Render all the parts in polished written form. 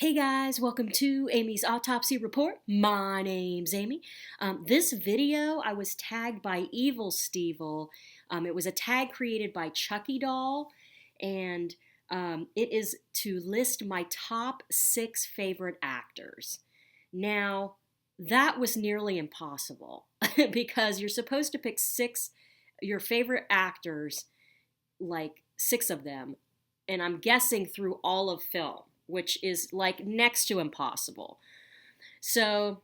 Hey guys, welcome to Amy's Autopsy Report. My name's Amy. This video I was tagged by EvilStevel. It was a tag created by Chucky Doll, and it is to list my top 6 favorite actors. Now, that was nearly impossible because you're supposed to pick your favorite actors, like 6 of them, and I'm guessing through all of film, which is like next to impossible. So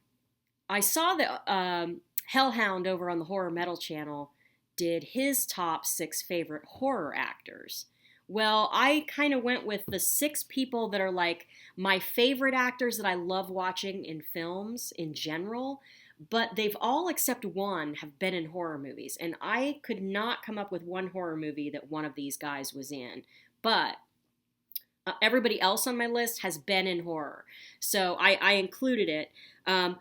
I saw that Hellhound over on the Horror Metal channel did his top 6 favorite horror actors. Well, I kind of went with the 6 people that are like my favorite actors that I love watching in films in general, but they've all except one have been in horror movies, and I could not come up with one horror movie that one of these guys was in. But everybody else on my list has been in horror, so I included it. I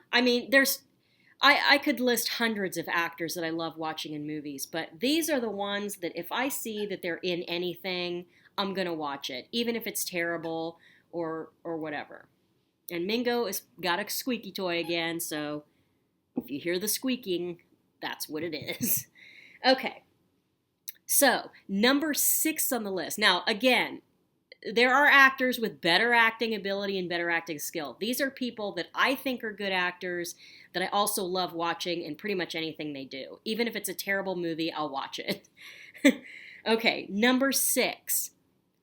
could list hundreds of actors that I love watching in movies, but these are the ones that if I see that they're in anything, I'm gonna watch it, even if it's terrible or whatever. And Mingo has got a squeaky toy again, so if you hear the squeaking, that's what it is. Okay, so number 6 on the list. Now, again, there are actors with better acting ability and better acting skill. These are people that I think are good actors that I also love watching in pretty much anything they do. Even if it's a terrible movie, I'll watch it. Okay, number 6,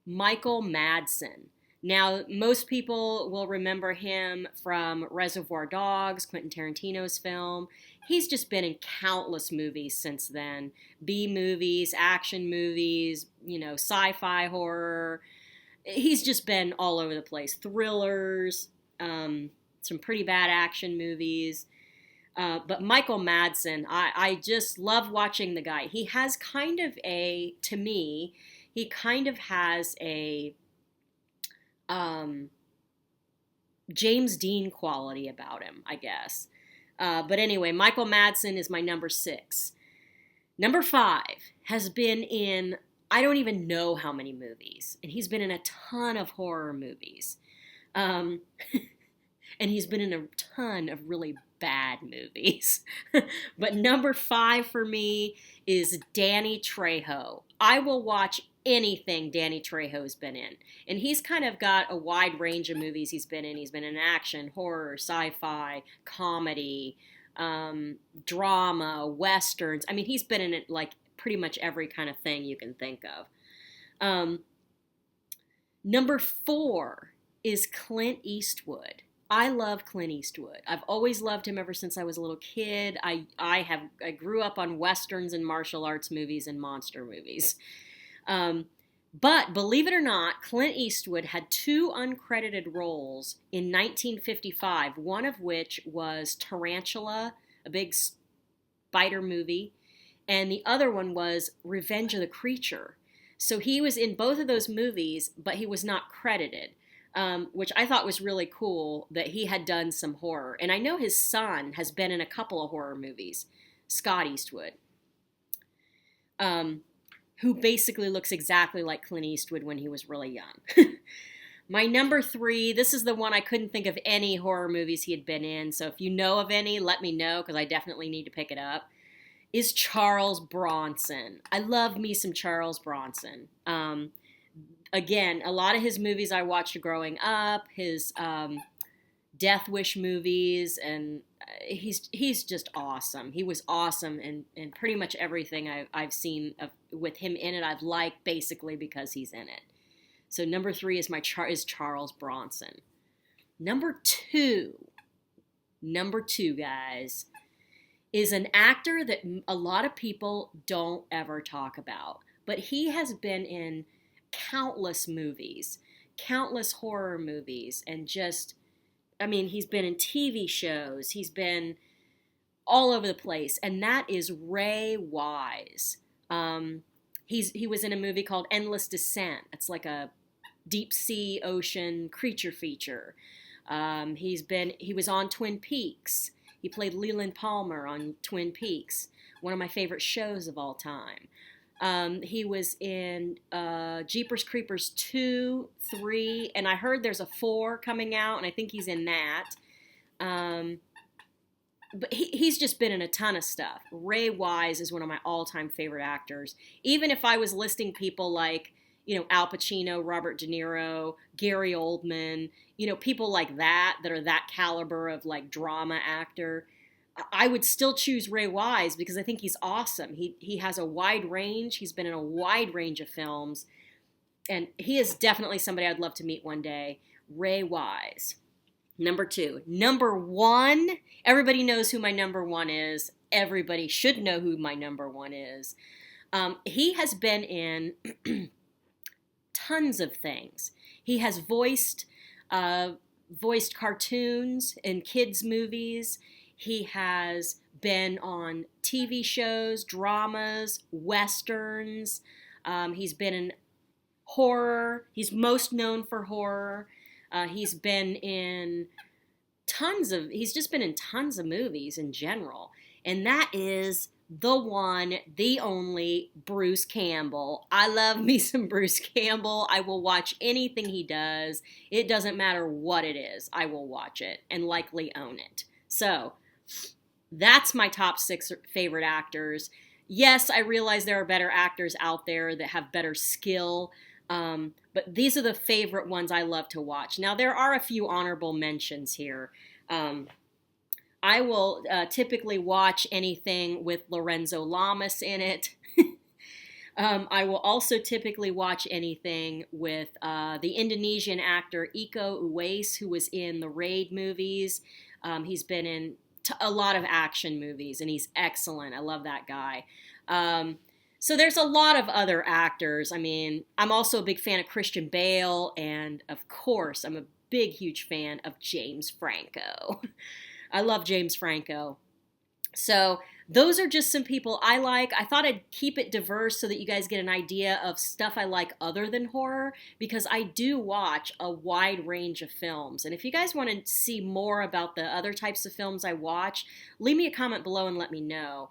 Michael Madsen. Now, most people will remember him from Reservoir Dogs, Quentin Tarantino's film. He's just been in countless movies since then. B movies, action movies, sci-fi horror. He's just been all over the place. Thrillers, some pretty bad action movies. But Michael Madsen, I just love watching the guy. He has to me, he kind of has a James Dean quality about him, I guess. But anyway, Michael Madsen is my number 6. Number 5 has been in I don't even know how many movies. And he's been in a ton of horror movies. And he's been in a ton of really bad movies. But number 5 for me is Danny Trejo. I will watch anything Danny Trejo's been in. And he's kind of got a wide range of movies he's been in. He's been in action, horror, sci-fi, comedy, drama, westerns. I mean, he's been in it like pretty much every kind of thing you can think of. Number 4 is Clint Eastwood. I love Clint Eastwood. I've always loved him ever since I was a little kid. I grew up on westerns and martial arts movies and monster movies. But believe it or not, Clint Eastwood had 2 uncredited roles in 1955, one of which was Tarantula, a big spider movie, and the other one was Revenge of the Creature. So he was in both of those movies, but he was not credited, which I thought was really cool that he had done some horror. And I know his son has been in a couple of horror movies, Scott Eastwood, who basically looks exactly like Clint Eastwood when he was really young. My number 3, this is the one I couldn't think of any horror movies he had been in, so if you know of any, let me know, because I definitely need to pick it up, is Charles Bronson. I love me some Charles Bronson. Again, a lot of his movies I watched growing up, his Death Wish movies, and he's just awesome. He was awesome in pretty much everything I've seen with him in it. I've liked basically because he's in it. So number 3 is Charles Bronson. Number 2, guys, is an actor that a lot of people don't ever talk about. But he has been in countless movies, countless horror movies, and he's been in TV shows. He's been all over the place, and that is Ray Wise. He was in a movie called Endless Descent. It's like a deep sea ocean creature feature. He was on Twin Peaks. He played Leland Palmer on Twin Peaks, one of my favorite shows of all time. He was in Jeepers Creepers 2, 3, and I heard there's a 4 coming out, and I think he's in that. But he's just been in a ton of stuff. Ray Wise is one of my all-time favorite actors. Even if I was listing people like, Al Pacino, Robert De Niro, Gary Oldman, people like that are that caliber of like drama actor, I would still choose Ray Wise because I think he's awesome. He has a wide range. He's been in a wide range of films, and he is definitely somebody I'd love to meet one day. Ray Wise. Number 2. Number 1, everybody knows who my number 1 is. Everybody should know who my number 1 is. He has been in tons of things. He has voiced cartoons in kids' movies. He has been on TV shows, dramas, westerns. He's been in horror. He's most known for horror. He's just been in tons of movies in general. And that is the one, the only Bruce Campbell. I love me some Bruce Campbell. I will watch anything he does. It doesn't matter what it is. I will watch it and likely own it. So that's my top 6 favorite actors. Yes, I realize there are better actors out there that have better skill. But these are the favorite ones I love to watch. Now, there are a few honorable mentions here. I will typically watch anything with Lorenzo Lamas in it. I will also typically watch anything with the Indonesian actor Iko Uwais, who was in the Raid movies. He's been in a lot of action movies, and he's excellent. I love that guy. So there's a lot of other actors. I mean, I'm also a big fan of Christian Bale, and of course, I'm a big, huge fan of James Franco. I love James Franco. So those are just some people I like. I thought I'd keep it diverse so that you guys get an idea of stuff I like other than horror, because I do watch a wide range of films. And if you guys want to see more about the other types of films I watch, leave me a comment below and let me know.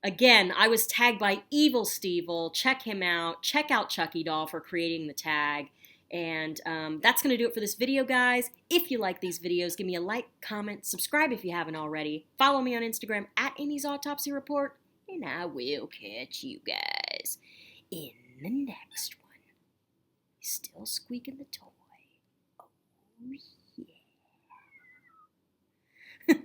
Again, I was tagged by EvilStevel. Check him out. Check out Chucky Doll for creating the tag. And that's going to do it for this video, guys. If you like these videos, give me a like, comment, subscribe if you haven't already. Follow me on Instagram at Amy's Autopsy Report. And I will catch you guys in the next one. Still squeaking the toy. Oh, yeah.